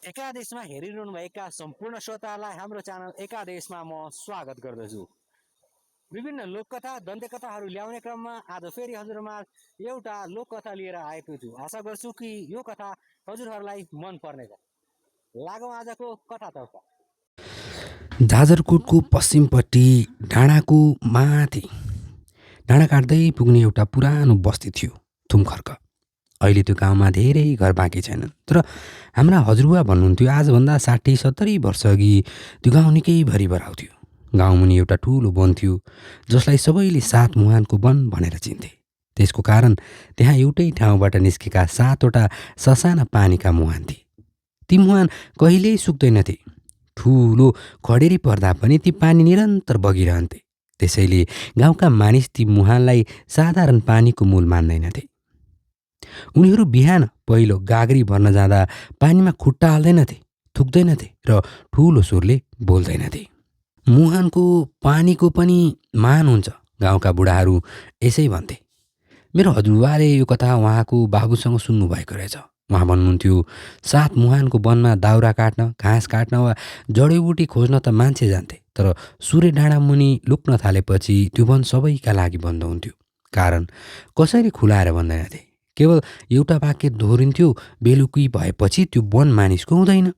एकादेशमा हेरिरहनुभएका सम्पूर्ण श्रोतालाई हाम्रो च्यानल एकादेशमा म स्वागत गर्दछु। विभिन्न लोककथा दन्त्यकथाहरू ल्याउने क्रममा आज फेरि हजुरमाझ एउटा लोककथा लिएर आएको छु। आशा गर्छु कि यो कथा हजुरहरूलाई मन पर्नेछ। लागौँ आजको कथातर्फ। जाजरकोटको पश्चिमपट्टि डाँडाको माथि डाँडा काट्दै पुग्ने एउटा पुरानो बस्ती थियो, थुमखर्क। अहिले त्यो गाउँमा धेरै घर बाँकी छैनन्, तर हाम्रा हजुरबुवा भन्नुहुन्थ्यो आजभन्दा 60-70 वर्ष अघि त्यो गाउँ निकै भरिभर आउँथ्यो। गाउँमुनि एउटा ठुलो वन थियो, जसलाई सबैले 7 मुहानको वन भनेर चिन्थे। त्यसको कारण त्यहाँ एउटै ठाउँबाट निस्केका 7वटा ससाना पानीका मुहान थिए। ती मुहान कहिल्यै सुक्दैनथे। ठुलो खडेरी पर्दा पनि ती पानी निरन्तर बगिरहन्थे। त्यसैले गाउँका मानिस ती मुहानलाई साधारण पानीको मूल मान्दैनथे। उनीहरू बिहान पहिलो गाग्री भर्न जाँदा पानीमा खुट्टा हाल्दैनथे, थुक्दैनथे र ठुलो स्वरले बोल्दैनथे। मुहानको पानीको पनि मान हुन्छ, गाउँका बुढाहरू यसै भन्थे। मेरो हजुरबाले यो कथा उहाँको बाबुसँग सुन्नुभएको रहेछ। उहाँ भन्नुहुन्थ्यो 7 मुहानको वनमा दाउरा काट्न, घाँस काट्न वा जडीबुटी खोज्न त मान्छे जान्थे, तर सूर्य डाँडा मुनि लुक्न थालेपछि त्यो वन सबैका लागि बन्द हुन्थ्यो। कारण कसैले खुलाएर भन्दैनथे। केवल एउटा वाक्य दोहोरिन्थ्यो, बेलुकी भएपछि त्यो वन मानिसको हुँदैन।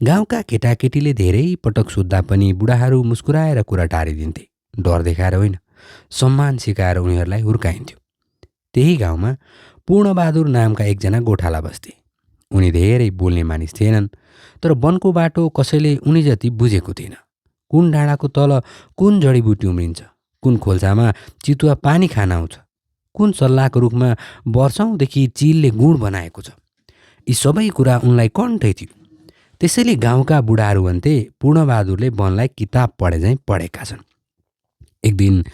गाउँका केटाकेटीले धेरै पटक सोद्धा पनि बुढाहरू मुस्कुराएर कुरा टारिदिन्थे। डर देखाएर होइन, सम्मान सिकाएर उनीहरूलाई हुर्काइन्थ्यो। त्यही गाउँमा पूर्णबहादुर नामका एकजना गोठाला बस्थे। उनी धेरै बोल्ने मानिस थिएनन्, तर वनको बाटो कसैले उनी जति बुझेको थिएन। कुन डाँडाको तल कुन जडीबुटी उम्रिन्छ, कुन खोल्सामा चितुवा पानी खान आउँछ, कुन सल्लाहको रुखमा वर्षौँदेखि चिलले गुँड बनाएको छ, यी सबै कुरा उनलाई कण्ठै थियो। त्यसैले गाउँका बुढाहरू भन्थे पूर्णबहादुरले वनलाई किताब पढे झैँ पढेका छन्। एक दिन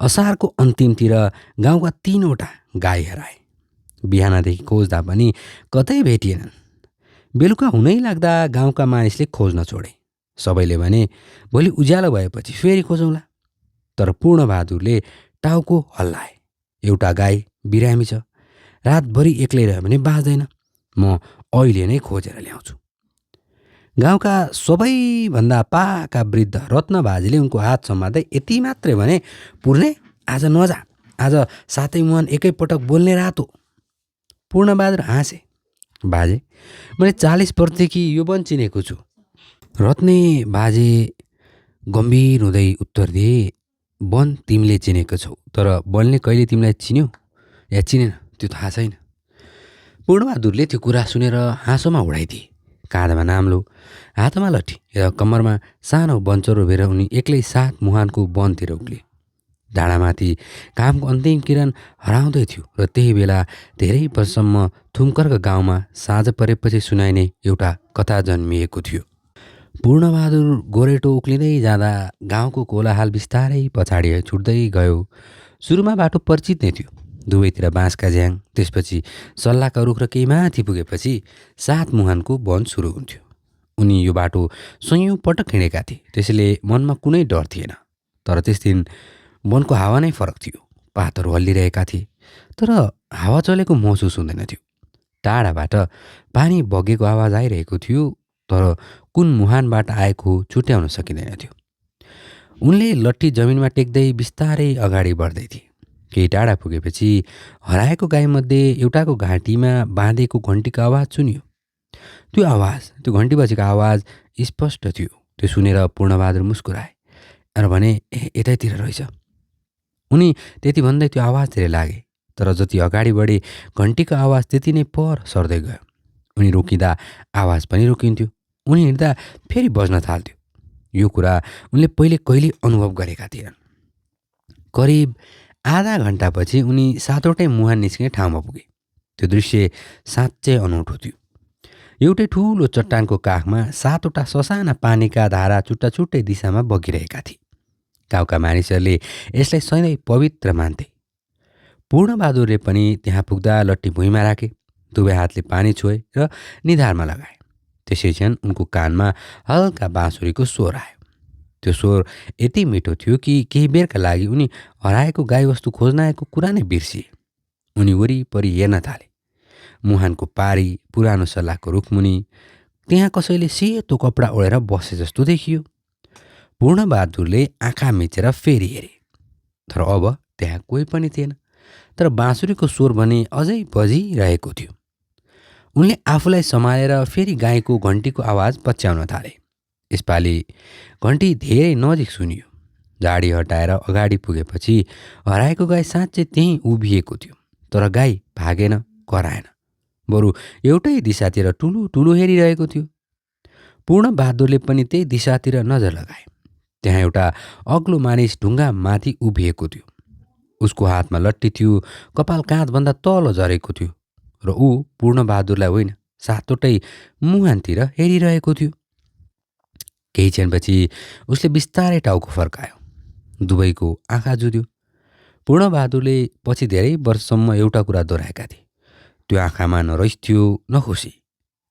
असारको अन्तिमतिर गाउँका 3वटा गाई हराए। बिहानदेखि खोज्दा पनि कतै भेटिएनन्। बेलुका हुनै लाग्दा गाउँका मानिसले खोज्न छोडे। सबैले भने भोलि उज्यालो भएपछि फेरि खोजौँला। तर पूर्णबहादुरले टाउको हल्लाए। एउटा गाई बिरामी छ, रातभरि एक्लै रह्यो भने बाँच्दैन। म अहिले नै खोजेर ल्याउँछु। गाउँका सबैभन्दा पाका वृद्ध रत्नबाजीले उनको हात समात्दै यति मात्रै भने, पुर्ने आज नजा, आज 7 मुहान एकैपटक बोल्ने रात हो। पूर्णबहादुर हाँसे। बाजे, मैले 40 वर्षदेखि यो वन चिनेको छु। रत्ने बाजे गम्भीर हुँदै उत्तर दिए, वन तिमीले चिनेको छौ, तर वनले कहिले तिमीलाई चिन्यो या चिनेन त्यो थाहा छैन। पूर्णबहादुरले त्यो कुरा सुनेर हाँसोमा उडाइदिए। काँधमा नाम्लो, हातमा लट्ठी र कम्मरमा सानो बन्चरो भेर उनी एक्लै 7 मुहानको वनतिर उक्ले। डाँडामाथि घामको अन्तिम किरण हराउँदै थियो र त्यही बेला धेरै वर्षसम्म थुमखर्क गाउँमा साँझ परेपछि सुनाइने एउटा कथा जन्मिएको थियो। पूर्णबहादुर गोरेटो उक्लिँदै जाँदा गाउँको कोलाहाल बिस्तारै पछाडि छुट्दै गयो। सुरुमा बाटो परिचित नै थियो, दुवैतिर बाँसका झ्याङ, त्यसपछि सल्लाहका रुख र केही माथि पुगेपछि 7 मुहानको वन सुरु हुन्थ्यो। उनी यो बाटो सयौँ पटक हिँडेका थिए, त्यसैले मनमा कुनै डर थिएन। तर त्यस दिन वनको हावा नै फरक थियो। पातहरू हल्लिरहेका थिए, तर हावा चलेको महसुस हुँदैन थियो। टाढाबाट पानी बगेको आवाज आइरहेको थियो, तर कुन मुहानबाट आएको छुट्याउन सकिँदैन थियो। उनले लट्ठी जमिनमा टेक्दै बिस्तारै अगाडि बढ्दै थिए। केही टाढा पुगेपछि हराएको गाईमध्ये एउटाको घाँटीमा बाँधेको घन्टीको आवाज सुनियो। त्यो घन्टी बजेको आवाज स्पष्ट थियो। त्यो सुनेर पूर्णबहादुर मुस्कुराए र भने, यतैतिर रहेछ। उनी त्यति भन्दै त्यो आवाजतिर लागे, तर जति अगाडि बढे घन्टीको आवाज त्यति नै पर सर्दै गयो। उनी रोकिँदा आवाज पनि रोकिन्थ्यो, उनी हिँड्दा फेरि बज्न थाल्थ्यो। यो कुरा उनले पहिले कहिले अनुभव गरेका थिएनन्। करिब आधा घन्टापछि उनी 7वटै मुहान निस्किने ठाउँमा पुगे। त्यो दृश्य साँच्चै अनौठो थियो। एउटै ठुलो चट्टानको काखमा 7वटा ससाना पानीका धारा छुट्टा छुट्टै दिशामा बगिरहेका थिए। गाउँका मानिसहरूले यसलाई सधैँ पवित्र मान्थे। पूर्णबहादुरले पनि त्यहाँ पुग्दा लट्ठी भुइँमा राखे, दुवै हातले पानी छोए र निधारमा लगाए। त्यसै क्षण उनको कानमा हल्का बाँसुरीको स्वर आयो। त्यो स्वर यति मिठो थियो कि केही बेरका लागि उनी हराएको गाईवस्तु खोज्न आएको कुरा नै बिर्सिए। उनी वरिपरि हेर्न थाले। मुहानको पारी, पुरानो सल्लाहको रुखमुनि त्यहाँ कसैले सेतो कपडा ओढेर बसे जस्तो देखियो। पूर्णबहादुरले आँखा मिचेर फेरि हेरे, तर अब त्यहाँ कोही पनि थिएन। तर बाँसुरीको स्वर भने अझै बजिरहेको थियो। उनले आफूलाई सम्हालेर फेरि गाईको घन्टीको आवाज पच्याउन थाले। यसपालि घन्टी धेरै नजिक सुनियो। झाडी हटाएर अगाडि पुगेपछि हराएको गाई साँच्चै त्यहीँ उभिएको थियो। तर गाई भागेन, कराएन, बरु एउटै दिशातिर ठुलो ठुलो हेरिरहेको थियो। पूर्णबहादुरले पनि त्यही दिशातिर नजर लगाए। त्यहाँ एउटा अग्लो मानिस ढुङ्गा माथि उभिएको थियो। उसको हातमा लट्ठी थियो, कपाल काँधभन्दा तल झरेको थियो र ऊ पूर्णबहादुरलाई होइन, सातोटै मुहानतिर हेरिरहेको थियो। केही क्षणपछि उसले बिस्तारै टाउको फर्कायो। दुवैको आँखा जुध्यो। पूर्णबहादुरले पछि धेरै वर्षसम्म एउटा कुरा दोहोऱ्याएका थिए, त्यो आँखामा न रहिस थियो न खुसी।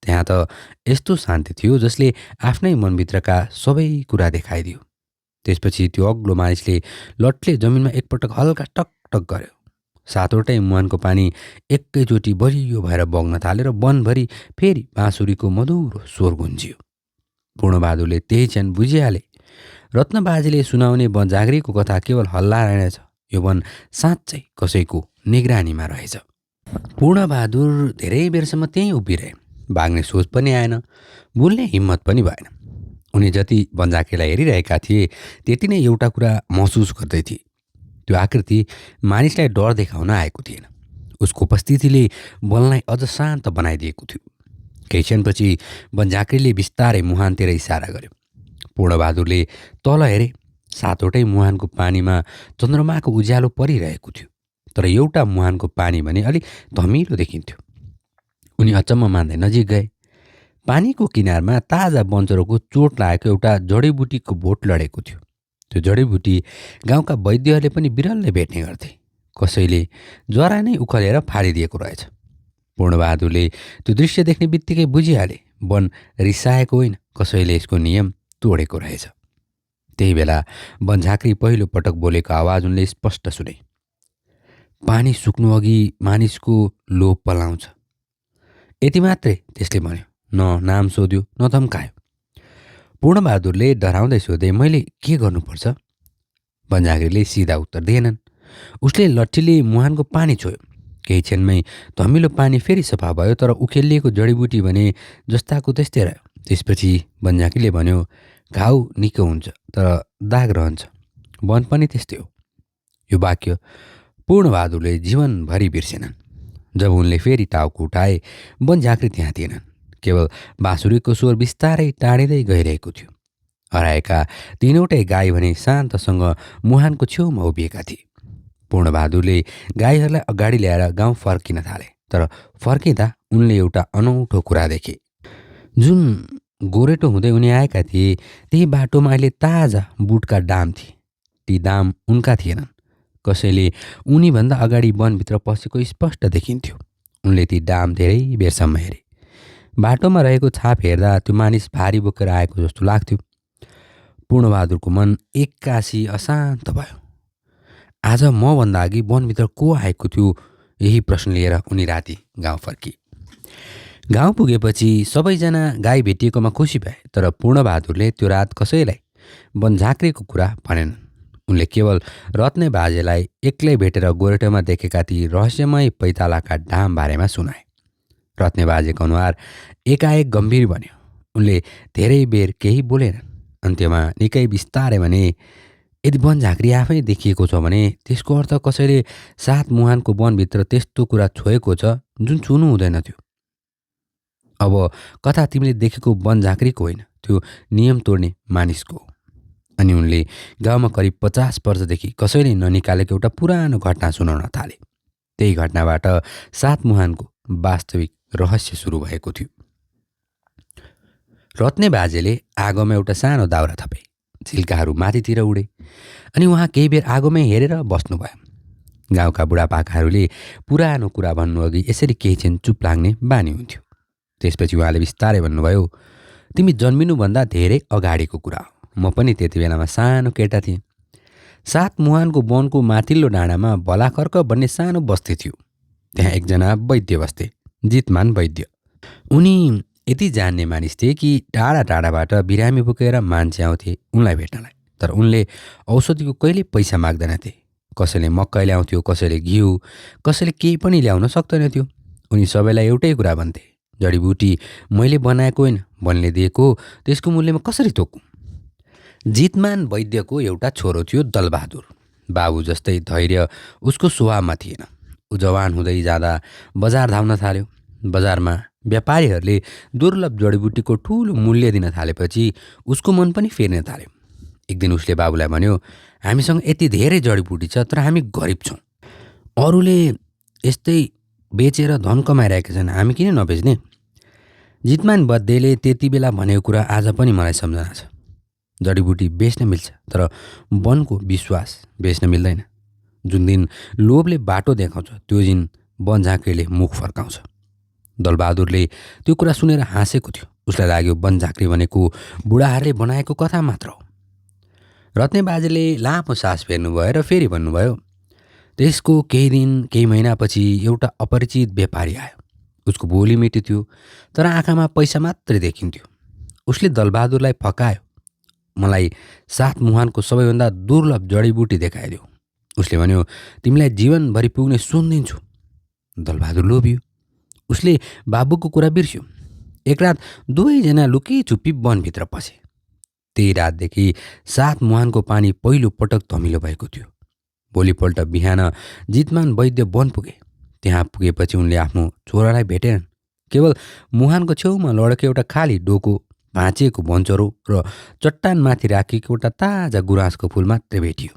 त्यहाँ त यस्तो शान्ति थियो जसले आफ्नै मनभित्रका सबै कुरा देखाइदियो। त्यसपछि त्यो अग्लो मानिसले लठले जमिनमा एकपटक हल्का टकटक गर्यो। सातवटै मुहानको पानी एकैचोटि बलियो भएर बग्न थाल्यो र वनभरि फेरि बाँसुरीको मधुरो स्वर गुन्जियो। पूर्णबहादुरले त्यही क्षण बुझिहाले, रत्नबाजेले सुनाउने वनजाँग्रीको कथा केवल हल्ला रहेनछ, यो वन साँच्चै कसैको निगरानीमा रहेछ। पूर्णबहादुर धेरै बेरसम्म त्यहीँ उभिरहे। भाग्ने सोच पनि आएन, बोल्ने हिम्मत पनि भएन। उनी जति वनजाँग्रीलाई हेरिरहेका थिए त्यति नै एउटा कुरा महसुस गर्दै थिए। त्यो आकृति मानिसलाई डर देखाउन आएको थिएन। उसको उपस्थितिले वनलाई अझ शान्त बनाइदिएको थियो। केही क्षणपछि वनजाँग्रीले बिस्तारै मुहानतिर इसारा गर्यो। पूर्णबहादुरले तल हेरे। सातवटै मुहानको पानीमा चन्द्रमाको उज्यालो परिरहेको थियो, तर एउटा मुहानको पानी भने अलि धमिलो देखिन्थ्यो। उनी अचम्म मान्दै नजिक गए। पानीको किनारमा ताजा बन्चरोको चोट लागेको एउटा जडीबुटीको बोट लडेको थियो। त्यो जडीबुटी गाउँका वैद्यहरूले पनि बिरलले भेट्ने गर्थे। कसैले जरा नै उखलेर फालिदिएको रहेछ। पूर्णबहादुरले त्यो दृश्य देख्ने बित्तिकै बुझिहाले, वन रिसाएको होइन, कसैले यसको नियम तोडेको रहेछ। त्यही बेला वनझाँक्री पहिलो पटक बोलेको आवाज उनले स्पष्ट सुने। पानी सुक्नु अघि मानिसको लोभ पलाउँछ। यति मात्रै त्यसले भन्यो। न नाम सोध्यो न धम्कायो। पूर्णबहादुरले डराउँदै सोधे, मैले के गर्नुपर्छ? वनझाँक्रीले सिधा उत्तर दिएनन्। उसले लट्ठीले मुहानको पानी छोयो। केही क्षणमै धमिलो पानी फेरि सफा भयो, तर उखेलिएको जडीबुटी भने जस्ताको त्यस्तै रह्यो। त्यसपछि वनझाँक्रीले भन्यो, घाउ निको हुन्छ तर दाग रहन्छ, वन पनि त्यस्तै हो। यो वाक्य पूर्णबहादुरले जीवनभरि बिर्सेनन्। जब उनले फेरि टाउको उठाए, वनझाँक्री त्यहाँ थिएनन्। केवल बाँसुरीको स्वर बिस्तारै टाढिँदै गइरहेको थियो। हराएका तीनवटै गाई भने शान्तसँग मुहानको छेउमा उभिएका थिए। पूर्णबहादुरले गाईहरूलाई अगाडि ल्याएर गाउँ फर्किन थाले। तर फर्किँदा उनले एउटा अनौठो कुरा देखे। जुन गोरेटो हुँदै उनी आएका थिए त्यही बाटोमा अहिले ताजा बुटका डाम थिए। ती दाम उनका थिएनन्। कसैले उनीभन्दा अगाडि वनभित्र पसेको स्पष्ट देखिन्थ्यो। उनले ती डाम धेरै बेरसम्म हेरे। बाटोमा रहेको छाप हेर्दा त्यो मानिस भारी बोकेर आएको जस्तो लाग्थ्यो। पूर्णबहादुरको मन एक्कासी अशान्त भयो। आज मभन्दा अघि वनभित्र को आएको थियो, यही प्रश्न लिएर उनी राति गाउँ फर्किए। गाउँ पुगेपछि सबैजना गाई भेटिएकोमा खुसी भए, तर पूर्णबहादुरले त्यो रात कसैलाई वनझाँक्रीको कुरा भनेनन्। उनले केवल रत्ने बाजेलाई एक्लै भेटेर गोरेटोमा देखेका ती रहस्यमय पैतालाका डाम बारेमा सुनाए। रत्ने बाजेको अनुहार एकाएक गम्भीर बन्यो। उनले धेरै बेर केही बोलेनन्। अन्त्यमा निकै बिस्तारै भने, यदि वनझाँक्री आफै देखिएको छ भने त्यसको अर्थ कसैले सात मुहानको वनभित्र त्यस्तो कुरा छोएको छ जुन छुनु हुँदैन थियो। अब कथा तिमीले देखेको वनझाँक्रीको होइन, त्यो नियम तोड्ने मानिसको हो। अनि उनले गाउँमा करिब 50 वर्षदेखि कसैले ननिकालेको एउटा पुरानो घटना सुनाउन थाले। त्यही घटनाबाट सात मुहानको वास्तविक रहस्य सुरु भएको थियो। रत्ने बाजेले आगोमा एउटा सानो दाउरा थपे। झिल्काहरू माथितिर उडे अनि उहाँ केही बेर आगोमै हेरेर बस्नुभयो। गाउँका बुढापाकाहरूले पुरानो कुरा भन्नु अघि यसरी केही क्षण चुप लाग्ने बानी हुन्थ्यो। त्यसपछि उहाँले बिस्तारै भन्नुभयो, तिमी जन्मिनुभन्दा धेरै अगाडिको कुरा हो। म पनि त्यति बेलामा सानो केटा थिएँ। सात मुहानको वनको माथिल्लो डाँडामा भलाखर्क भन्ने सानो बस्ती थियो। त्यहाँ एकजना वैद्य बस्थे, जितमान वैद्य। उनी यति जान्ने मानिस थिए कि टाढा टाढाबाट बिरामी बोकेर मान्छे आउँथे उनलाई भेट्नलाई। तर उनले औषधिको कहिले पैसा माग्दैनथे। कसैले मकै ल्याउँथ्यो, कसैले घिउ, कसैले केही पनि ल्याउन सक्दैनथ्यो। उनी सबैलाई एउटै कुरा भन्थे, जडीबुटी मैले बनाएको होइन, वनले दिएको, त्यसको मूल्य म कसरी तोकौँ? जितमान वैद्यको एउटा छोरो थियो दलबहादुर। बाबु जस्तै धैर्य उसको स्वभावमा थिएन। ऊ जवान हुँदै जाँदा बजार धाउन थाल्यो। बजारमा व्यापारीहरूले दुर्लभ जडीबुटीको ठुलो मूल्य दिन थालेपछि उसको मन पनि फेर्न थाल्यो। एक दिन उसले बाबुलाई भन्यो, हामीसँग यति धेरै जडीबुटी छ, तर हामी गरिब छौँ। अरूले यस्तै बेचेर धन कमाइरहेका छन्, हामी किन नबेच्ने? जितमान वैद्यले त्यति बेला भनेको कुरा आज पनि मलाई सम्झना छ। जडीबुटी बेच्न मिल्छ, तर वनको विश्वास बेच्न मिल्दैन। जुन दिन लोभले बाटो देखाउँछ त्यो दिन वन झाँक्रीले मुख फर्काउँछ। दलबहादुरले त्यो कुरा सुनेर हाँसेको थियो। उसलाई लाग्यो वन झाँक्री भनेको बुढाहरूले बनाएको कथा मात्र हो। रत्ने बाजेले लामो सास फेर्नुभयो र फेरि भन्नुभयो, त्यसको केही महिनापछि एउटा अपरिचित व्यापारी आयो। उसको बोली मिठो थियो, तर आँखामा पैसा मात्रै देखिन्थ्यो। उसले दलबहादुरलाई फकायो, मलाई 7 मुहानको सबैभन्दा दुर्लभ जडीबुटी देखाइदियो। उसले भन्यो, तिमीलाई जीवनभरि पुग्ने सुन दिन्छु। दलबहादुर लोभियो। उसले बाबुको कुरा बिर्स्यो। एक रात दुवैजना लुकी छुप्पी वनभित्र पसे। त्यही रातदेखि 7 मुहानको पानी पहिलो पटक धमिलो भएको थियो। भोलिपल्ट बिहान जितमान वैद्य वन पुगे। त्यहाँ पुगेपछि उनले आफ्नो छोरालाई भेटेनन्। केवल मुहानको छेउमा लडेको एउटा खाली डोको, भाँचिएको वनचरो र चट्टानमाथि राखिएको एउटा ताजा गुराँसको फुल मात्रै भेटियो।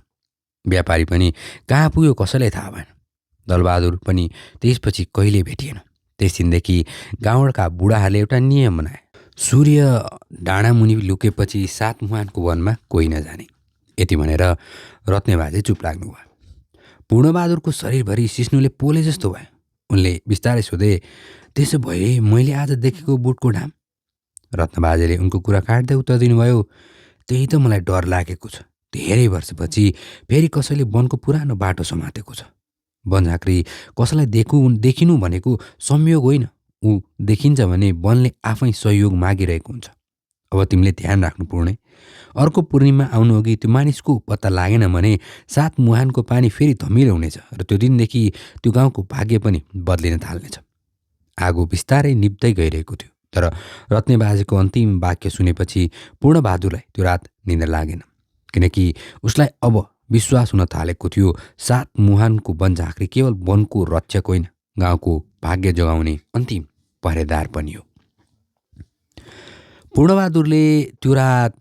व्यापारी पनि कहाँ पुग्यो कसैलाई थाहा भएन। दलबहादुर पनि त्यसपछि कहिल्यै भेटिएन। त्यस दिनदेखि गाउँका बुढाहरूले एउटा नियम बनाए, सूर्य डाँडामुनि लुकेपछि 7 मुहानको वनमा कोही नजाने। यति भनेर रत्ने बाजे चुप लाग्नुभयो। पूर्णबहादुरको शरीरभरि सिस्नुले पोले जस्तो भयो। उनले बिस्तारै सोधे, त्यसो भए मैले आज देखेको बुटको ढाम? रत्नबाजेले उनको कुरा काट्दै उत्तर दिनुभयो, त्यही त मलाई डर लागेको छ। धेरै वर्षपछि फेरि कसैले वनको पुरानो बाटो समातेको छ। वन झाँक्री कसैलाई देखिनु भनेको संयोग होइन। ऊ देखिन्छ भने वनले आफै सहयोग मागिरहेको हुन्छ। अब तिमीले ध्यान राख्नु पर्ने, अर्को पूर्णिमा आउनु अघि त्यो मानिसको पत्ता लागेन भने 7 मुहानको पानी फेरि धमिलो हुनेछ र त्यो दिनदेखि त्यो गाउँको भाग्य पनि बदलिन थाल्नेछ। आगो बिस्तारै निप्दै गइरहेको थियो, तर रत्ने बाजेको अन्तिम वाक्य सुनेपछि पूर्णबहादुरलाई त्यो रात निद्रा लागेन, किनकि उसलाई अब विश्वास हुन थालेको थियो 7 मुहानको वन झाँक्री केवल वनको रक्षक होइन, गाउँको भाग्य जगाउने अन्तिम पहरेदार पनि हो। पूर्णबहादुरले त्यो रात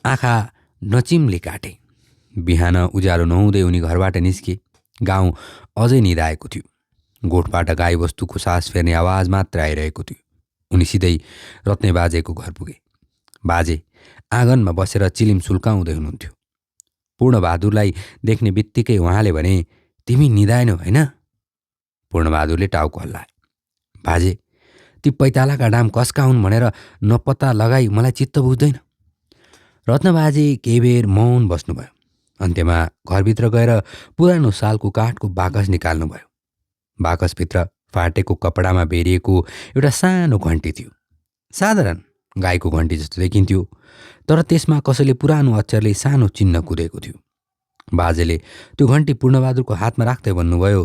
आँखा नचिम्ली काटे। बिहान उज्यालो नहुँदै उनी घरबाट निस्के। गाउँ अझै निदाएको थियो। गोठबाट गाईवस्तुको सास फेर्ने आवाज मात्र आइरहेको थियो। उनी सिधै रत्ने बाजेको घर पुगे। बाजे आँगनमा बसेर चिलिम सुल्काउँदै हुनुहुन्थ्यो। पूर्णबहादुरलाई देख्ने बित्तिकै उहाँले भने, तिमी निदाएनौ होइन? पूर्णबहादुरले टाउको हल्लाए। बाजे, ती पैतालाका डाम कसका हुन् भनेर नपत्ता लगाई मलाई चित्त बुझ्दैन। रत्नबाजे केही बेर मौन बस्नुभयो। अन्त्यमा घरभित्र गएर पुरानो सालको काठको बाकस निकाल्नुभयो। बाकसभित्र फाटेको कपडामा बेरिएको एउटा सानो घन्टी थियो। साधारण गाईको घन्टी जस्तो देखिन्थ्यो, तर त्यसमा कसैले पुरानो अक्षरले सानो चिन्ह कुदेको थियो। बाजेले त्यो घन्टी पूर्णबहादुरको हातमा राख्दै भन्नुभयो,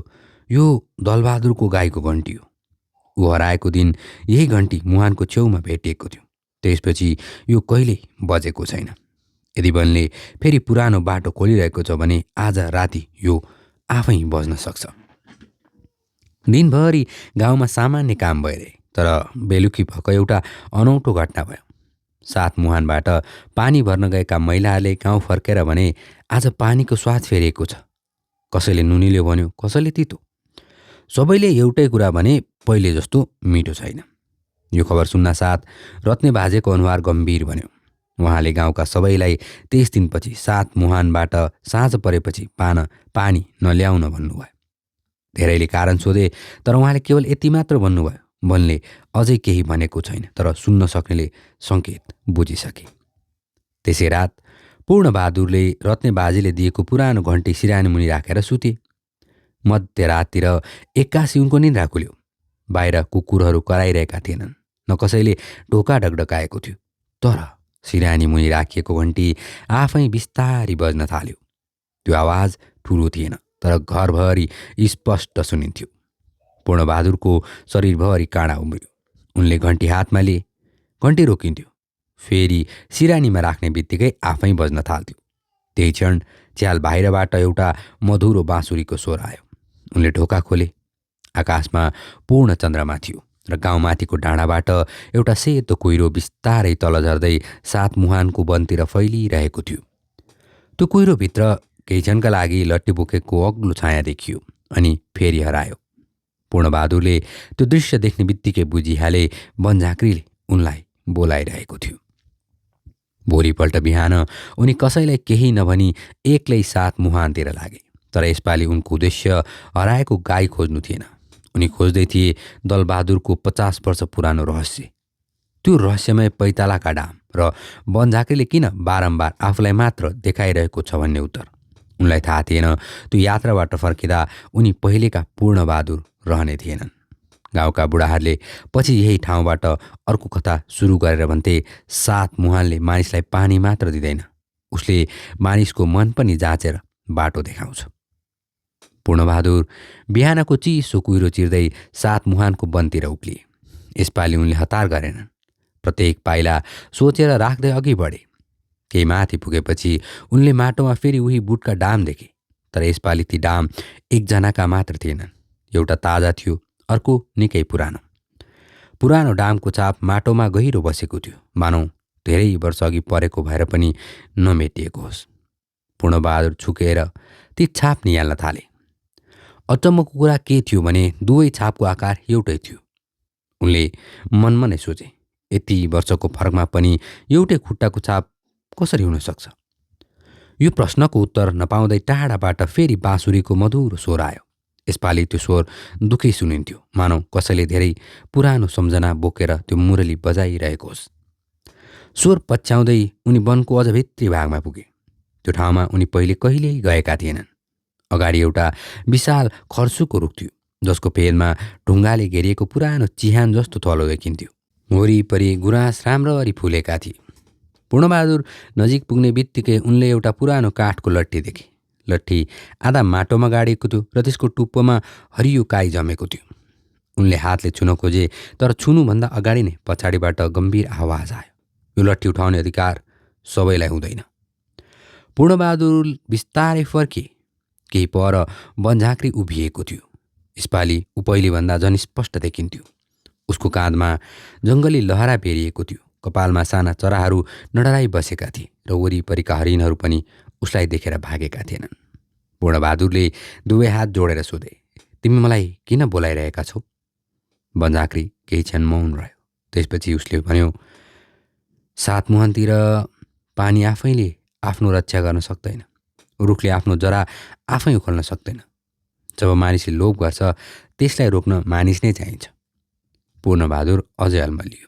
यो दलबहादुरको गाईको घन्टी हो। ऊ हराएको दिन यही घन्टी मुहानको छेउमा भेटिएको थियो। त्यसपछि यो कहिल्यै बजेको छैन। यदि वनले फेरि पुरानो बाटो खोलिरहेको छ भने आज राति यो आफै बज्न सक्छ। दिनभरि गाउँमा सामान्य काम भइरहे, तर बेलुकी भएक एउटा अनौठो घटना भयो। 7 मुहानबाट पानी भर्न गएका महिलाहरूले गाउँ फर्केर भने, आज पानीको स्वाद फेरिएको छ। कसैले नुनिलो भन्यो, कसैले तितो। सबैले एउटै कुरा भने, पहिले जस्तो मिठो छैन। यो खबर सुन्नासाथ रत्ने बाजेको अनुहार गम्भीर बन्यो। उहाँले गाउँका सबैलाई त्यस दिनपछि 7 मुहानबाट साँझ परेपछि पानी नल्याउन भन्नुभयो। धेरैले कारण सोधे, तर उहाँले केवल यति मात्र भन्नुभयो, वनले अझै केही भनेको छैन, तर सुन्न सक्नेले सङ्केत बुझिसके। त्यसै रात पूर्णबहादुरले रत्ने बाजेले दिएको पुरानो घन्टी सिरानी मुनि राखेर सुते। मध्यराततिर एक्कासी उनको निन्द्रा खुल्यो। बाहिर कुकुरहरू कराइरहेका थिएनन्, न कसैले ढोका ढकढकाएको थियो। तर सिरानी मुनि राखिएको घन्टी आफै बिस्तारी बज्न थाल्यो। त्यो आवाज ठुलो थिएन, तर घरभरि स्पष्ट सुनिन्थ्यो। पूर्णबहादुरको शरीरभरि काँडा उम्रियो। उनले घन्टी हातमा लिए। घन्टी रोकिन्थ्यो, फेरि सिरानीमा राख्ने बित्तिकै आफै बज्न थाल्थ्यो। त्यही क्षण च्याल बाहिरबाट एउटा मधुरो बाँसुरीको स्वर आयो। उनले ढोका खोले। आकाशमा पूर्ण चन्द्रमा थियो र गाउँमाथिको डाँडाबाट एउटा सेतो कुहिरो बिस्तारै तल झर्दै 7 मुहानको वनतिर फैलिरहेको थियो। त्यो कुहिरोभित्र केही क्षणका लागि लट्टी बोकेको अग्लो छाया देखियो अनि फेरि हरायो। पूर्णबहादुरले त्यो दृश्य देख्ने बित्तिकै बुझिहाले वनझाँक्रीले उनलाई बोलाइरहेको थियो। भोलिपल्ट बिहान उनी कसैलाई केही नभनी एक्लै 7 मुहानतिर लागे। तर यसपालि उनको उद्देश्य हराएको गाई खोज्नु थिएन। उनी खोज्दै थिए दलबहादुरको 50 वर्ष पुरानो रहस्य। त्यो रहस्यमय पैतालाका डाम र वनझाँक्रीले किन बारम्बार आफूलाई मात्र देखाइरहेको छ भन्ने उत्तर। उनलाई थाहा थिएन त्यो यात्राबाट फर्किँदा उनी पहिलेका पूर्णबहादुर रहने थिएनन्। गाउँका बुढाहरूले पछि यही ठाउँबाट अर्को कथा सुरु गरेर भन्थे, 7 मुहानले मानिसलाई पानी मात्र दिँदैन, उसले मानिसको मन पनि जाँचेर बाटो देखाउँछ। पूर्णबहादुर बिहानको चिसो कुहिरो चिर्दै 7 मुहानको वनतिर उक्लिए। यसपालि उनले हतार गरेनन्। प्रत्येक पाइला सोचेर राख्दै अघि बढे। केही माथि पुगेपछि उनले माटोमा फेरि उही बुटका डाम देखे। तर यसपालि ती डाम एकजनाका मात्र थिएनन्। एउटा ताजा थियो, अर्को निकै पुरानो। पुरानो डामको छाप माटोमा गहिरो बसेको थियो, मानौ धेरै वर्ष अघि परेको भएर पनि नमेटिएको होस्। पूर्णबहादुर छुकेर ती छाप निहाल्न थाले। अचम्मको कुरा के थियो भने दुवै छापको आकार एउटै थियो। उनले मनमा नै सोचे, यति वर्षको फरकमा पनि एउटै खुट्टाको छाप कसरी हुन सक्छ? यो प्रश्नको उत्तर नपाउँदै टाढाबाट फेरि बाँसुरीको मधुरो स्वर आयो। यसपालि त्यो स्वर दुखै सुनिन्थ्यो, मानौ कसैले धेरै पुरानो सम्झना बोकेर त्यो मुरली बजाइरहेको होस्। स्वर पछ्याउँदै उनी वनको अझ भित्री भागमा पुगे। त्यो ठाउँमा उनी पहिले कहिल्यै गएका थिएनन्। अगाडि एउटा विशाल खर्सुको रुख थियो, जसको फेदमा ढुङ्गाले घेरिएको पुरानो चिहान जस्तो थलो देखिन्थ्यो। वरिपरि गुराँस राम्ररी फुलेका थिए। पूर्णबहादुर नजिक पुग्ने बित्तिकै उनले एउटा पुरानो काठको लट्ठी देखे। लट्ठी आधा माटोमा गाडिएको थियो र त्यसको टुप्पोमा हरियो काई जमेको थियो। उनले हातले छुन खोजे, तर छुनुभन्दा अगाडि नै पछाडिबाट गम्भीर आवाज आयो, यो लट्ठी उठाउने अधिकार सबैलाई हुँदैन। पूर्णबहादुर बिस्तारै फर्किए। केही पर वनझाँक्री उभिएको थियो। यसपालि ऊ पहिलेभन्दा झन् स्पष्ट देखिन्थ्यो। उसको काँधमा जङ्गली लहरा बेरिएको थियो। कपालमा साना चराहरू नडराई बसेका थिए र वरिपरिका हरिणहरू पनि उसलाई देखेर भागेका थिएनन्। पूर्णबहादुरले दुवै हात जोडेर सोधे, तिमी मलाई किन बोलाइरहेका छौ? वनझाँक्री केही क्षण मौन रह्यो। त्यसपछि उसले भन्यो, 7 मुहानतिर पानी आफैले आफ्नो रक्षा गर्न सक्दैन। रुखले आफ्नो जरा आफै उखल्न सक्दैन। जब मानिसले लोभ गर्छ, त्यसलाई रोक्न मानिस नै चाहिन्छ। पूर्णबहादुर अझै अल्मलियो।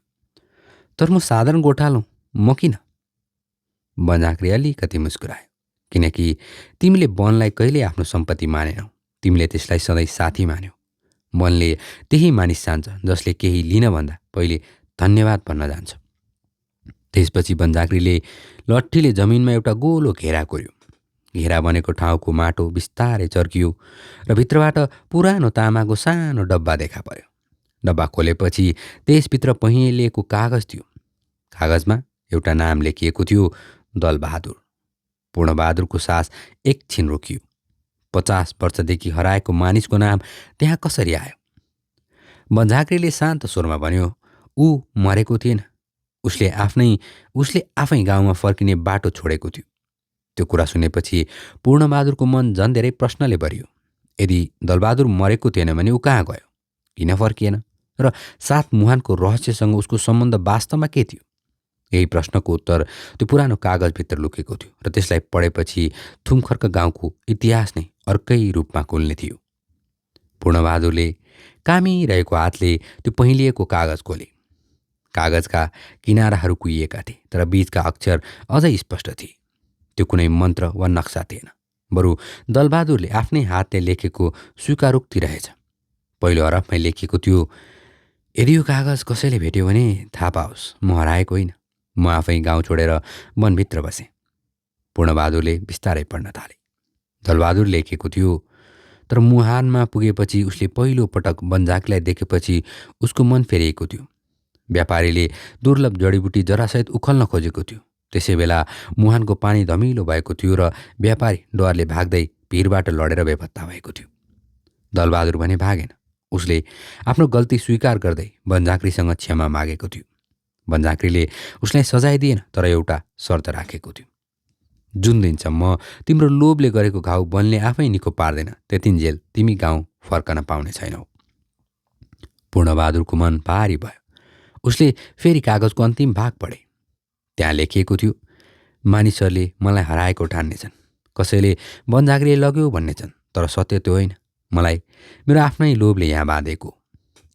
तर म साधारण गोठालो, म किन? वनझाँक्री अलिकति मुस्कुरायो, किनकि तिमीले वनलाई कहिल्यै आफ्नो सम्पत्ति मानेनौ। तिमीले त्यसलाई सधैँ साथी मान्यौ। वनले त्यही मानिस चाहन्छ जसले केही लिनभन्दा पहिले धन्यवाद भन्न जान्छ। त्यसपछि वनझाँक्रीले लट्ठीले जमिनमा एउटा गोलो घेरा कोर्यो। घेरा बनेको ठाउँको माटो बिस्तारै चर्कियो र भित्रबाट पुरानो तामाको सानो डब्बा देखा पर्यो। डब्बा खोलेपछि त्यसभित्र पहिलिएको कागज थियो। कागजमा एउटा नाम लेखिएको थियो, दलबहादुर। पूर्णबहादुरको सास एकछिन रोकियो। 50 वर्षदेखि हराएको मानिसको नाम त्यहाँ कसरी आयो? वनझाँक्रीले शान्त स्वरमा भन्यो, ऊ मरेको थिएन। उसले आफै गाउँमा फर्किने बाटो छोडेको थियो। त्यो कुरा सुनेपछि पूर्णबहादुरको मन झन् धेरै प्रश्नले भरियो। यदि दलबहादुर मरेको थिएन भने ऊ कहाँ गयो? किन फर्किएन? र 7 मुहानको रहस्यसँग उसको सम्बन्ध वास्तवमा के थियो? यही प्रश्नको उत्तर त्यो पुरानो कागजभित्र लुकेको थियो र त्यसलाई पढेपछि थुमखर्क गाउँको इतिहास नै अर्कै रूपमा खुल्ने थियो। पूर्णबहादुरले कामिरहेको हातले त्यो पहिलिएको कागज खोले। कागजका किनाराहरू कुहिएका थिए, तर बीचका अक्षर अझै स्पष्ट थिए। त्यो कुनै मन्त्र वा नक्सा थिएन, बरु दलबहादुरले आफ्नै हातले लेखेको स्वीकारोक्ति रहेछ। पहिलो हरफमै लेखिएको थियो, यदि यो कागज कसैले भेट्यो भने थाहा पाओस् म हराएको होइन। म आफै गाउँ छोडेर वनभित्र बसेँ। पूर्णबहादुरले बिस्तारै पढ्न थाले। दलबहादुर लेखेको थियो, तर मुहानमा पुगेपछि उसले पहिलो पटक बनझाकीलाई देखेपछि उसको मन फेरिएको थियो। व्यापारीले दुर्लभ जडीबुटी जरासहित उखल्न खोजेको थियो। त्यसै बेला मुहानको पानी धमिलो भएको थियो र व्यापारी डरले भाग्दै भिरबाट लडेर बेपत्ता भएको थियो। दलबहादुर भने भागेन। उसले आफ्नो गल्ती स्वीकार गर्दै बनझाँक्रीसँग क्षमा मागेको थियो। बनझाँक्रीले उसलाई सजाय दिएन, तर एउटा शर्त राखेको थियो। जुन दिनसम्म तिम्रो लोभले गरेको घाउ वनले आफै निको पार्दैन त्यतिन्जेल तिमी गाउँ फर्कन पाउने छैनौ। पूर्णबहादुरको मन भारी भयो। उसले फेरि कागजको अन्तिम भाग पढे। त्यहाँ लेखिएको थियो, मानिसहरूले मलाई हराएको ठान्नेछन्, कसैले बनझाँक्रीले लग्यो भन्नेछन्, तर सत्य त्यो होइन। मलाई मेरो आफ्नै लोभले यहाँ बाँधेको।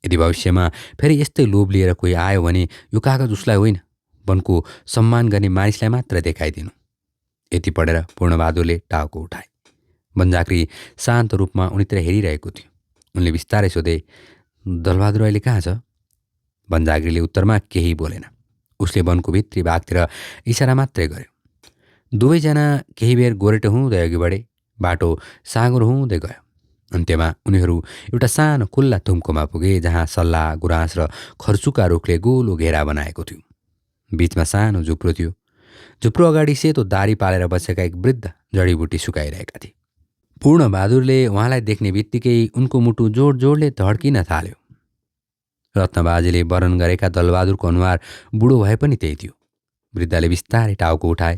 यदि भविष्यमा फेरि यस्तै लोभ लिएर कोही आयो भने यो कागज उसलाई होइन, वनको सम्मान गर्ने मानिसलाई मात्र देखाइदिनु। यति पढेर पूर्णबहादुरले टाउको उठाए। बनझाँक्री शान्त रूपमा उनीतिर हेरिरहेको थियो। उनले बिस्तारै सोधे, दलबहादुर अहिले कहाँ छ? बनझाँक्रीले उत्तरमा केही बोलेन। उसले वनको भित्री भागतिर इसारा मात्रै गर्यो। दुवैजना केही बेर गोरेटो हुँदै अघि बढे। बाटो साँगुरो हुँदै गयो। अन्त्यमा उनीहरू एउटा सानो खुल्ला थुम्कोमा पुगे, जहाँ सल्ला, गुराँस र खर्चुका रुखले गोलो घेरा बनाएको थियो। बीचमा सानो झुप्रो थियो। झुप्रो अगाडि सेतो दारी पालेर बसेका एक वृद्ध जडीबुटी सुकाइरहेका थिए। पूर्णबहादुरले उहाँलाई देख्ने बित्तिकै उनको मुटु जोड जोडले धड्किन थाल्यो। रत्नबाजेले वर्णन गरेका दलबहादुरको अनुहार बुढो भए पनि त्यही थियो। वृद्धले बिस्तारै टाउको उठाए,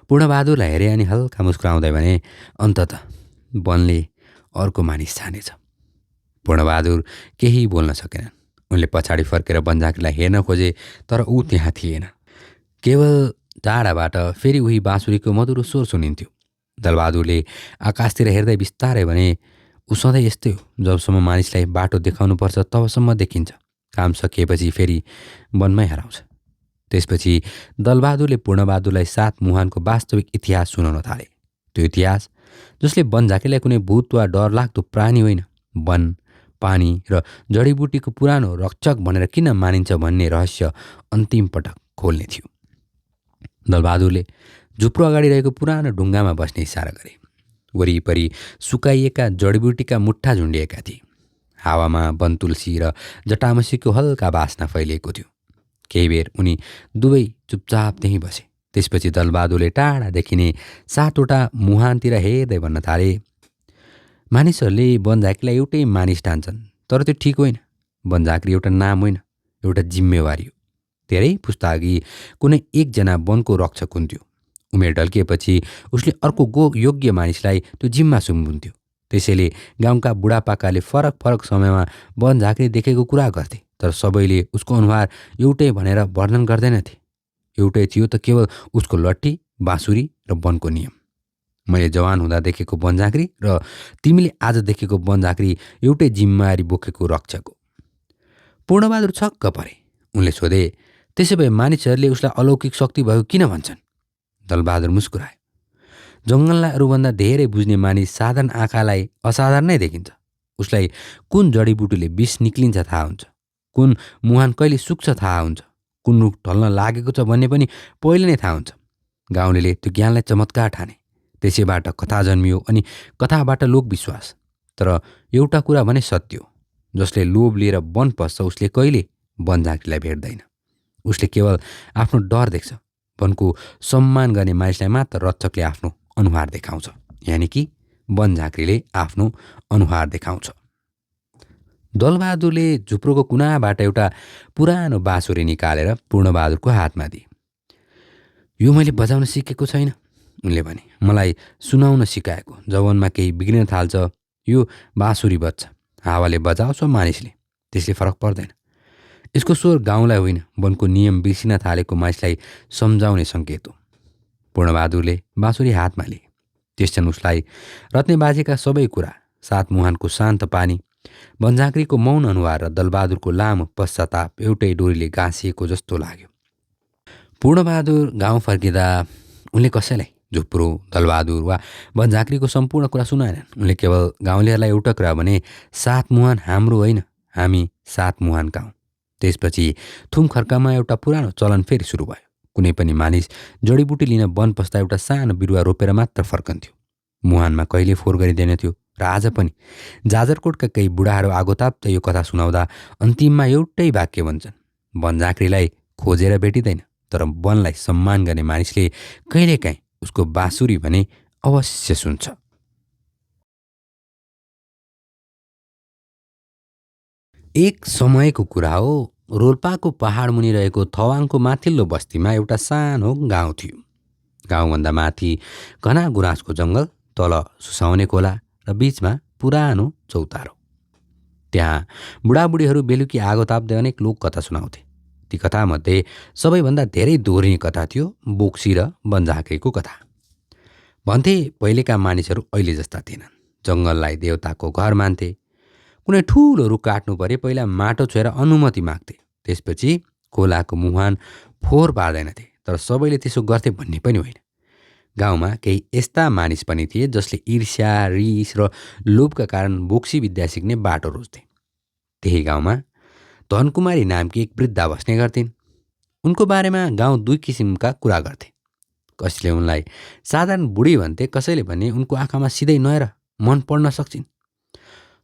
पूर्णबहादुरलाई हेरे अनि हल्का मुस्कुराउँदै भने, अन्ततः वनले अर्को मानिस छानेछ। पूर्णबहादुर केही बोल्न सकेनन्। उनले पछाडि फर्केर बनझाँक्रीलाई हेर्न खोजे, तर ऊ त्यहाँ थिएन। केवल टाढाबाट फेरि उही बाँसुरीको मधुरो स्वर सुनिन्थ्यो। दलबहादुरले आकाशतिर हेर्दै बिस्तारै भने, ऊ सधैँ यस्तै हो, जबसम्म मानिसलाई बाटो देखाउनुपर्छ तबसम्म देखिन्छ, काम सकिएपछि फेरि वनमै हराउँछ। त्यसपछि दलबहादुरले पूर्णबहादुरलाई सात मुहानको वास्तविक इतिहास सुनाउन थाले। त्यो इतिहास जसले बनझाँक्रीलाई कुनै भूत वा डरलाग्दो प्राणी होइन, वन, पानी र जडीबुटीको पुरानो रक्षक भनेर किन मानिन्छ भन्ने रहस्य अन्तिम पटक खोल्ने थियो। दलबहादुरले झुप्रो अगाडि रहेको पुरानो ढुङ्गामा बस्ने इसारा गरे। वरिपरि सुकाइएका जडीबुटीका मुठ्ठा झुन्डिएका थिए। हावामा वनतुलसी र जटामसीको हल्का बास्ना फैलिएको थियो। केही बेर उनी दुवै चुपचाप त्यहीँ बसे। त्यसपछि दलबहादुरले टाढा देखिने सातवटा मुहानतिर हेर्दै भन्न थाले, मानिसहरूले बनझाँक्रीलाई एउटै मानिस ठान्छन्, तर त्यो ठिक होइन। बनझाँक्री एउटा नाम होइन, एउटा जिम्मेवारी हो। धेरै पुस्ताअघि कुनै एकजना वनको रक्षक हुन्थ्यो। उमेर ढल्किएपछि उसले अर्को योग्य मानिसलाई त्यो जिम्मा सुम्बुन्थ्यो। त्यसैले गाउँका बुढापाकाले फरक फरक समयमा बनझाँक्री देखेको कुरा गर्थे, तर सबैले उसको अनुहार एउटै भनेर वर्णन गर्दैनथे। एउटै थियो त केवल उसको लट्ठी, बाँसुरी र वनको नियम। मैले जवान हुँदा देखेको बनझाँक्री र तिमीले आज देखेको बनझाँक्री एउटै जिम्मेवारी बोकेको रक्षक हो। पूर्णबहादुर छक्क परे। उनले सोधे, त्यसो भए मानिसहरूले उसलाई अलौकिक शक्ति भएको किन भन्छन्? दलबहादुर मुस्कुराए। जङ्गललाई अरूभन्दा धेरै बुझ्ने मानिस साधारण आँखालाई असाधारण नै देखिन्छ। उसलाई कुन जडीबुटीले विष निक्लिन्छ थाहा हुन्छ, कुन मुहान कहिले सुक्छ थाहा हुन्छ, कुन रुख ढल्न लागेको छ भन्ने पनि पहिले नै थाहा हुन्छ। गाउँलेले त्यो ज्ञानलाई चमत्कार ठाने। त्यसैबाट कथा जन्मियो अनि कथाबाट लोकविश्वास। तर एउटा कुरा भने सत्य हो, जसले लोभ लिएर वन पस्छ उसले कहिले बनझाँक्रीलाई भेट्दैन। उसले केवल आफ्नो डर देख्छ। वनको सम्मान गर्ने मानिसलाई मात्र रक्षकले आफ्नो अनुहार देखाउँछ, यानि कि बनझाँक्रीले आफ्नो अनुहार देखाउँछ। दलबहादुरले झुप्रोको कुनाबाट एउटा पुरानो बाँसुरी निकालेर पूर्णबहादुरको हातमा दिए। यो मैले बजाउन सिकेको छैन, उनले भने, मलाई सुनाउन सिकाएको। जवानमा केही बिग्रिन थाल्छ, यो बाँसुरी बज्छ। हावाले बजाओस् वा मानिसले, त्यसले फरक पर्दैन। यसको स्वर गाउँलाई होइन, वनको नियम बिर्सिन थालेको मानिसलाई सम्झाउने सङ्केत हो। पूर्णबहादुरले बाँसुरी हातमा लिए। त्यसछन् उसलाई रत्नेबाजेका सबै कुरा, सात मुहानको शान्त पानी, बनझाँक्रीको मौन अनुहार र दलबहादुरको लामो पश्चाताप एउटै डोरीले गाँसिएको जस्तो लाग्यो। पूर्णबहादुर गाउँ फर्किँदा उनले कसैलाई झुप्रो, दलबहादुर वा बनझाँक्रीको सम्पूर्ण कुरा सुनाएनन्। उनले केवल गाउँलेहरूलाई एउटा कुरा भने, सात मुहान हाम्रो होइन, हामी सात मुहान गाउँ। त्यसपछि थुमखर्कामा एउटा पुरानो चलन फेरि सुरु भयो। कुनै पनि मानिस जडीबुटी लिन वन पस्दा एउटा सानो बिरुवा रोपेर मात्र फर्कन्थ्यो। मुहानमा कहिले फोहोर गरिँदैनथ्यो। र आज पनि जाजरकोटका केही बुढाहरू आगो ताप्दै यो कथा सुनाउँदा अन्तिममा एउटै वाक्य भन्छन्, वनझाँक्रीलाई खोजेर भेटिँदैन, तर वनलाई सम्मान गर्ने मानिसले कहिलेकाहीँ उसको बाँसुरी भने अवश्य सुन्छ। एक समयको कुरा हो, रोल्पाको पहाड मुनि रहेको थवाङको माथिल्लो बस्तीमा एउटा सानो गाउँ थियो। गाउँभन्दा माथि घना गुराँसको जङ्गल, तल सुसाउने खोला र बीचमा पुरानो चौतारो। त्यहाँ बुढाबुढीहरू बेलुकी आगो ताप्दै अनेक लोककथा सुनाउँथे। ती कथामध्ये सबैभन्दा धेरै दोहोरिने कथा थियो बोक्सी र वनझाँक्रीको कथा। भन्थे पहिलेका मानिसहरू अहिले जस्ता थिएनन्। जङ्गललाई देवताको घर मान्थे। कुनै ठुलो रुख काट्नु परे पहिला माटो छोएर अनुमति माग्थे। त्यसपछि खोलाको मुहान फोहोर पार्दैनथे। तर सबैले त्यसो गर्थे भन्ने पनि होइन। गाउँमा केही यस्ता मानिस पनि थिए जसले ईर्ष्या, रिस र लोभका कारण बोक्सी विद्या सिक्ने बाटो रोज्थे। त्यही गाउँमा धनकुमारी नामकी एक वृद्धा बस्ने गर्थिन्। उनको बारेमा गाउँ दुई किसिमका कुरा गर्थे। कसैले उनलाई साधारण बुढी भन्थे, कसैले भने उनको आँखामा सिधै नहेर मन पढ्न सक्छिन्।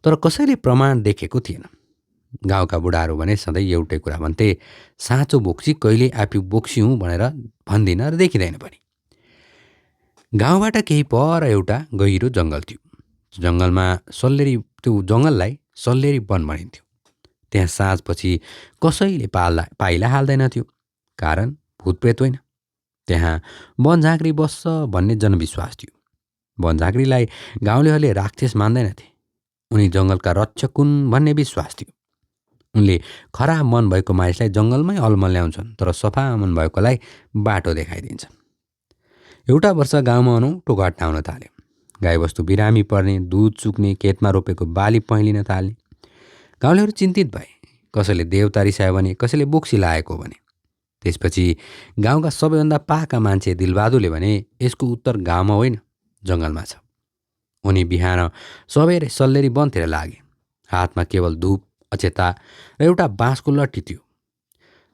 तर कसैले प्रमाण देखेको थिएन। गाउँका बुढाहरू भने सधैँ एउटै कुरा भन्थे, साँचो बोक्सी कहिले आफू बोक्सी हुँ भनेर भन्दिन र देखिँदैन पनि। गाउँबाट केही पर एउटा गहिरो जङ्गल थियो। त्यो जङ्गललाई सल्लेरी वन भनिन्थ्यो। त्यहाँ साँझपछि कसैले पाइला हाल्दैनथ्यो, कारण भूतप्रेत होइन। त्यहाँ वनझाँक्री बस्छ भन्ने जनविश्वास थियो। वनझाँक्रीलाई गाउँलेहरूले राक्षस मान्दैनथे। उनी जङ्गलका रक्षक हुन् भन्ने विश्वास थियो। उनले खराब मन भएको मानिसलाई जङ्गलमै अल्मल्याउँछन्, तर सफा मन भएकोलाई बाटो देखाइदिन्छन्। एउटा वर्ष गाउँमा अनौठो घटना हुन थाल्यो। गाईबस्तु बिरामी पर्ने, दुध सुक्ने, खेतमा रोपेको बाली पहेँलिन थाल्ने। गाउँलेहरू चिन्तित भए। कसैले देवता रिसायो भने, कसैले बोक्सी लागेको भने। त्यसपछि गाउँका सबैभन्दा पाका मान्छे दिलबहादुरले भने, यसको उत्तर गाउँमा होइन, जङ्गलमा छ। उनी बिहान सबेरै सल्लेरी वनतिर लागे। हातमा केवल धूप, अक्षता र एउटा बाँसको लट्ठी थियो।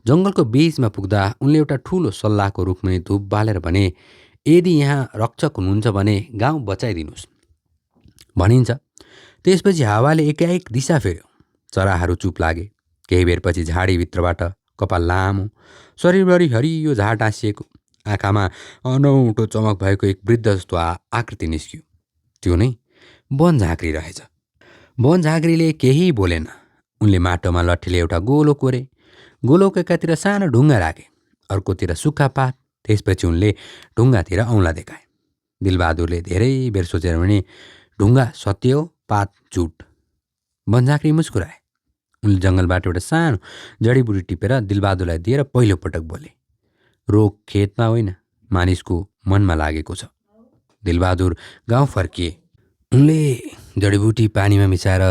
जङ्गलको बीचमा पुग्दा उनले एउटा ठुलो सल्लाहको रुखमुनि धूप बालेर भने, यदि यहाँ रक्षक हुनुहुन्छ भने गाउँ बचाइदिनुहोस् भनिन्छ। त्यसपछि हावाले एकाएक दिशा फेर्यो। चराहरू चुप लागे। केही बेरपछि झाडीभित्रबाट कपाल लामो, शरीरभरि हरियो झार टाँसिएको, आँखामा अनौठो चमक भएको एक वृद्ध जस्तो आकृति निस्कियो। त्यो नै वनझाँक्री रहेछ। वनझाँक्रीले केही बोलेन। उनले माटोमा लट्ठीले एउटा गोलो कोरे। गोलोको एकातिर सानो ढुङ्गा राखे, अर्कोतिर सुक्खा पात। त्यसपछि उनले ढुङ्गातिर औँला देखाए। दिलबहादुरले धेरै बेर सोचेर भने, ढुङ्गा सत्य हो, पात झुट। वनझाँक्री मुस्कुराए। उनले जङ्गलबाट एउटा सानो जडीबुटी टिपेर दिलबहादुरलाई दिएर पहिलोपटक बोले, रोग खेतमा होइन, मानिसको मनमा लागेको छ। दिलबहादुर गाउँ फर्किए। उनले जडीबुटी पानीमा मिसाएर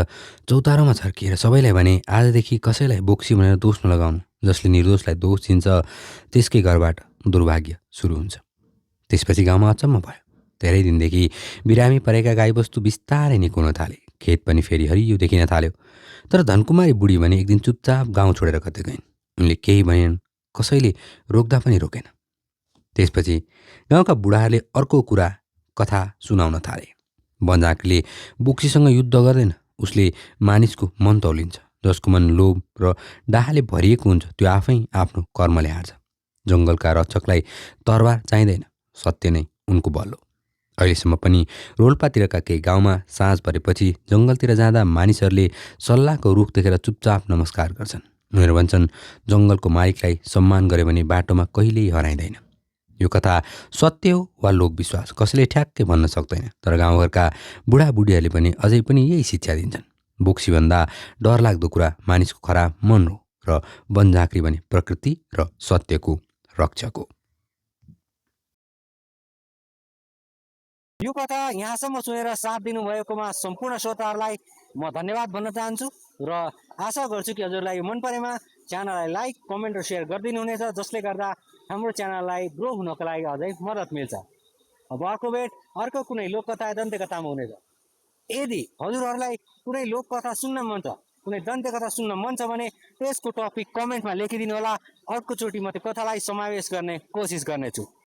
चौतारोमा छर्किएर सबैलाई भने, आजदेखि कसैलाई बोक्सी भनेर दोष नलगाउनु। जसले निर्दोषलाई दोष दिन्छ त्यसकै घरबाट दुर्भाग्य सुरु हुन्छ। त्यसपछि गाउँमा अचम्म भयो। धेरै दिनदेखि बिरामी परेका गाईबस्तु बिस्तारै निको हुन थाले। खेत पनि फेरि हरियो देखिन थाल्यो। तर धनकुमारी बुढी भने एक दिन चुपचाप गाउँ छोडेर कतै गइन्। उनले केही भनेनन्, कसैले रोक्दा पनि रोकेन। त्यसपछि गाउँका बुढाहरूले अर्को कथा सुनाउन थाले। वनझाँक्रीले बोक्सीसँग युद्ध गर्दैन, उसले मानिसको मन तौलिन्छ। जसको मन लोभ र डाहाले भरिएको हुन्छ त्यो आफै आफ्नो कर्मले हार्छ। जङ्गलका रक्षकलाई तरबार चाहिँदैन, सत्य नै उनको बल हो। अहिलेसम्म पनि रोल्पातिरका केही गाउँमा साँझ परेपछि जङ्गलतिर जाँदा मानिसहरूले सल्लाहको रुख देखेर चुपचाप नमस्कार गर्छन्। उनीहरू भन्छन्, जङ्गलको मालिकलाई सम्मान गरे भने बाटोमा कहिल्यै हराइँदैन। यो कथा सत्य हो वा लोकविश्वास कसैले ठ्याक्कै भन्न सक्दैन। तर गाउँघरका बुढाबुढीहरूले पनि अझै पनि यही शिक्षा दिन्छन्। बोक्सीभन्दा डरलाग्दो कुरा मानिसको खराब मन हो र वनझाँक्री भने प्रकृति र सत्यको रक्षक हो। यो कथा यहाँसम्म सुनेर साथ दिनुभएकोमा सम्पूर्ण श्रोताहरूलाई म धन्यवाद भन्न चाहन्छु र आशा गर्छु कि हजुरलाई यो मन परेमा च्यानललाई लाइक, कमेन्ट र सेयर गरिदिनु हुनेछ, जसले गर्दा हाम्रो च्यानललाई ग्रो हुनको लागि अझै मद्दत मिल्छ। अब अर्को भेट अर्को कुनै लोककथा दन्त्यकथामा हुनेछ। यदि हजुरहरूलाई कुनै लोककथा सुन्न मन छ कुनै दन्त्य कथा सुन्न मन छ भने यसको टपिक कमेन्टमा लेखिदिनु होला। अर्कोचोटि म त्यो कथालाई समावेश गर्ने कोसिस गर्नेछु।